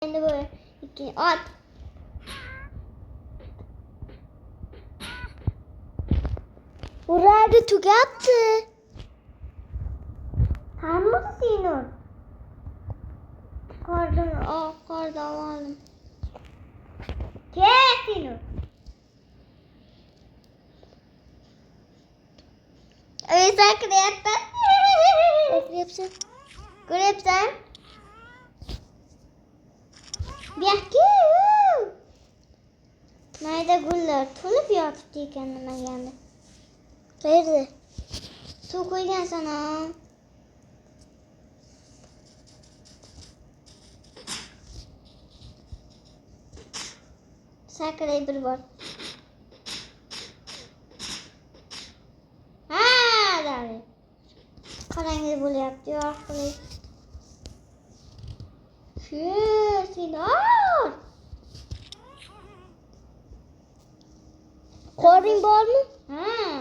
Şimdi böyle iki at. Buraya tugatti. Tamam Sinur. Kardan aldım. Kes Sinur. Evet sen krepten. Krepsen. Krepsen. Biyaki. Nerede güller? Tolu bir atıp kendime geldi. Nerede? Su koyacağım sana. Saklayı bir var. Ha, dari. Karanlığı böyle yapıyor. Saklayı. Sinar. Korin var mı? Ha.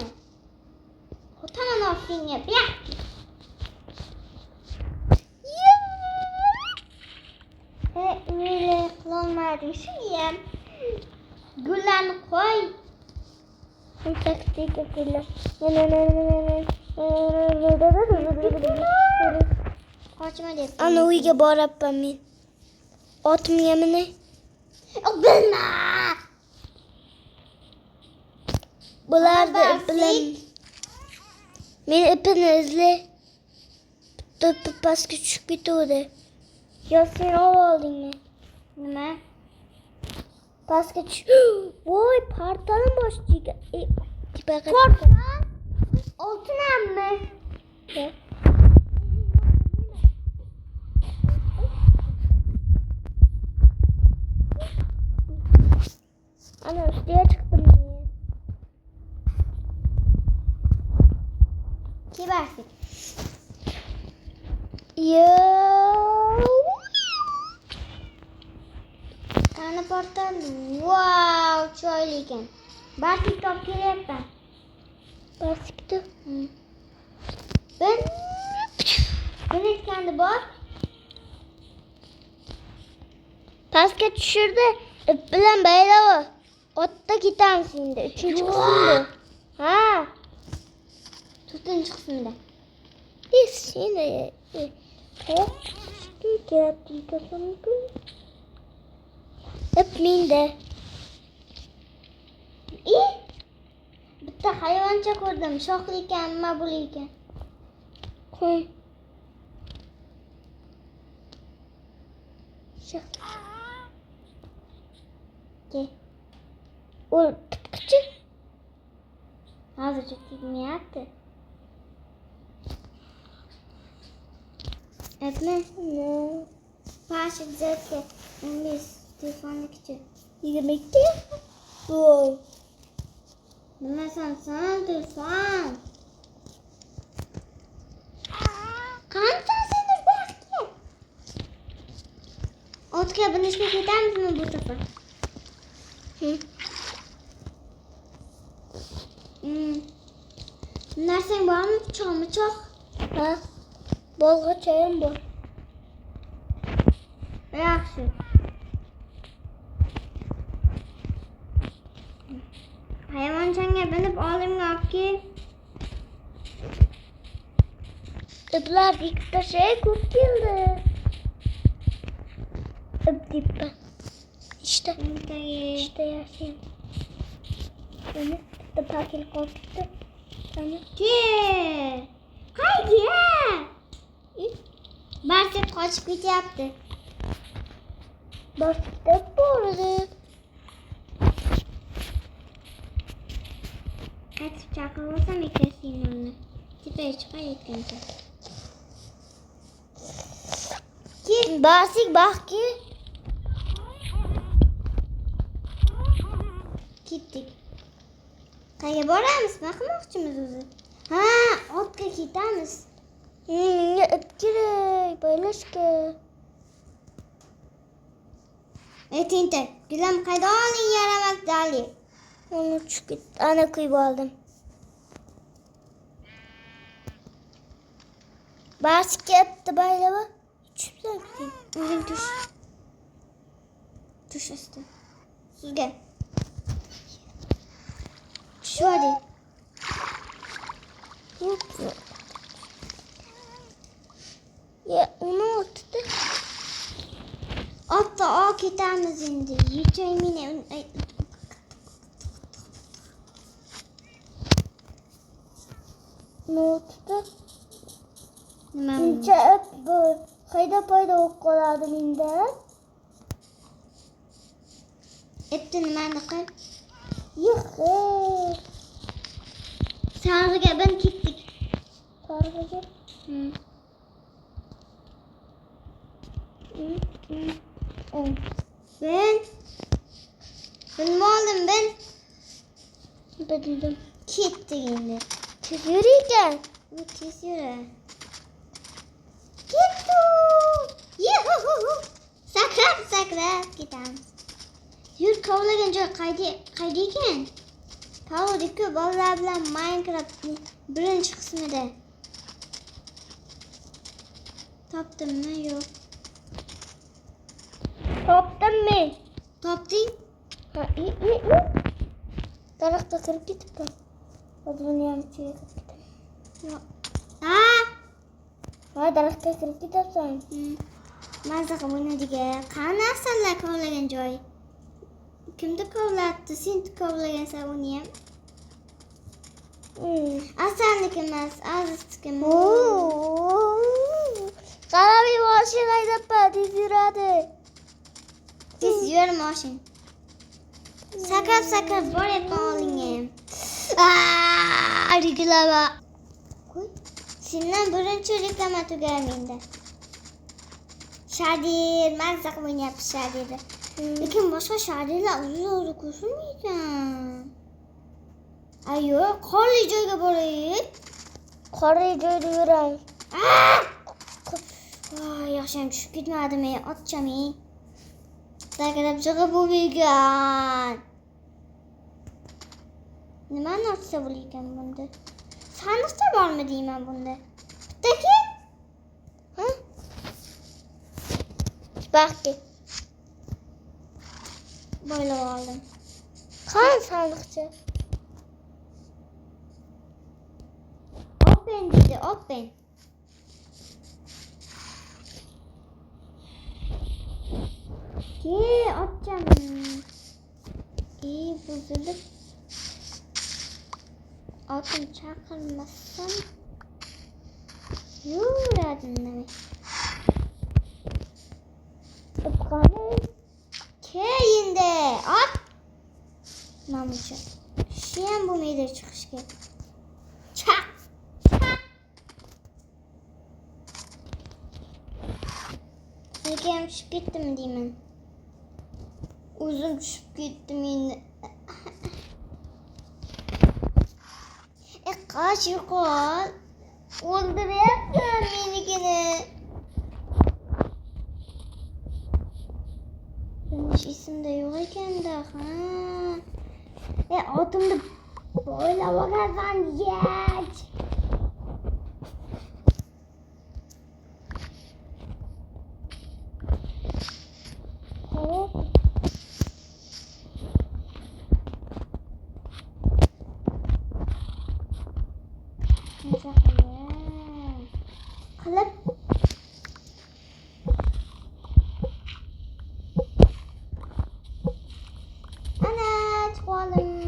O tamam olsun ya. Böyle kullanmadım. Şuyum. Güllerini koy. Taktik güller. Kaçma diye. Ana uyga borab men. Otmiyamini. Bilma. Bular da bilen. Men ipini izle. Bitta pastga tushib ketuvdi. Yo sen olding mi? Nima? Pastga tush. Voy, portalni boshlaydi. Portal? Oltinammi? Ana üstüne çıktım ben. Kibarsın. Karnı portal. Wow, çoğuluyken. Basik top kirepten. Basikti. Ben kendi bak. Pasket düşürdü. Bilen böyle o. Otta giden şimdi. Üçüncü kısımda. Ha. Tutun kısımda. Biz yine. Hep minde. İyi. Bitti hayvanca kurdum. Şokluyken, mabuluyken. Koy. Şu. Gel. Ol tıpkıcı. Hazır çıktım yaptı. Etme. Ne? Paşa güzelce. Biz telefonluk için. Yemekte. Wow. Buna sana telefon. Kanka sen bak ki. Otka bunu hiç gider misin bu sefer? Bunlar senin var mı? Çok mu çok? Ha? Bolga çayım bu. Reaksiyon. Hayvan çenge benip alayım kapki. Iplar dikte şey kuk geldi. Ip dippe. İşte. İşte yaşayın. Beni de pakil korktu. Ki. Haydi ya. Bahset kaç bit yaptı. Bahset de bu arada. Hadi çakılırsa mı keseyim onu? Tipe çıkar yetkince. Ki basik bak ki. Gittik. Kaya boramız bakmakçımız uzun. Ha, otka gitamiz. Ne öpkürey, baylaşka. Etinte, gülam kaydalı yaramak dali. Onu çıkıt, ana kıyıp aldım. Basket yaptı böyle bak. Hiç güzel. Uzun düş. Tuş üstü. Süzgen. Şu hadi. Ya onu attı. Hatta o kitapımız indi. Yüceğimine. Ne oldu? İnce bu. Kayda payda okuladım indi. Ettin ben de kay. Yok. Sarıga ben gittik. Sarıga. Ben mi oldum ben? Bildim. Gitti yine. Tez yürüyken. Bu tez yürü. Gitti. Yuhu. Sakrap gidelim. Yürü kavla gence kaydıyken. Kavla dikkat vallahi bilen Minecraft'ın birinci kısmında. Taptım mı? Yok. Taptım mı? Taptın? Ha iyi. Darakta kırıp gitip ben. Adını yanlış yere kırıp gittim. Yok. Ha darakta kırıp gitip sen. Ben de bunu diye. Kan asalla kovlagan joy. Kimde kovlattı? Sen kovlagan savunayım. Asanlık emas, azıstık emas. Sana bir maşin ayda pati zirade. Biz yiyorum maşin. Sakrap var ya bağlayayım. Arıgılama. Şimdiden burun çocuklarıma tügermeyinde. Şadir, ben sakın yap şadirde. Lakin başka şadirler uzun kursulmayacağım. Ay yok, karlı joyga borayı. Karlı joyda yürüyüm. Ay yaşam düşüp gitmedim ya, atacağım ya. Sakın çok bu bilgen. Ne ben atsa buluyken bunda? Sandıkta var mı diyeyim ben bunda? Peki? Ha? Bak ki. Böyle aldım. Kan sandıkçı. Open dedi, open. Atacağım. İyi bozulup. Atın çakılmasın. Yürüdün demek. Tıpkı. Keyinde at. Mamuca. Şiyen bu meyde çıkış ki. Çak. Zekiyem düşüp gittim diyeyim ben. Uzun düşüp gittim yine. Kaç yukarı. Öldürüyorsun beni yine. Benim hiç isim de yok iken de ha. Altımda böyle bakarsan geç. Kalıp ana çıkalım.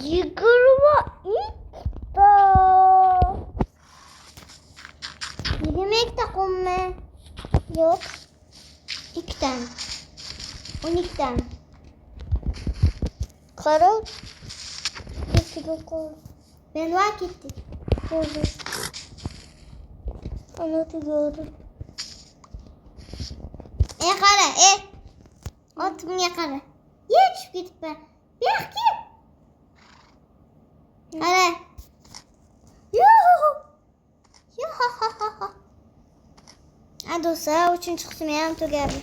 Yıkırma ilk da. Ne demek de komme? Yok. İkten. 12'den. Karol. Bir kilo koy. Ben var gittik. Oldu. Anlatı gördüm. Kara. Atım yakara. Geç gidip ben. Bir kim? Kara. Yuhu. Yuhu. Hadi o sıra 3. kısmı yanım geldi.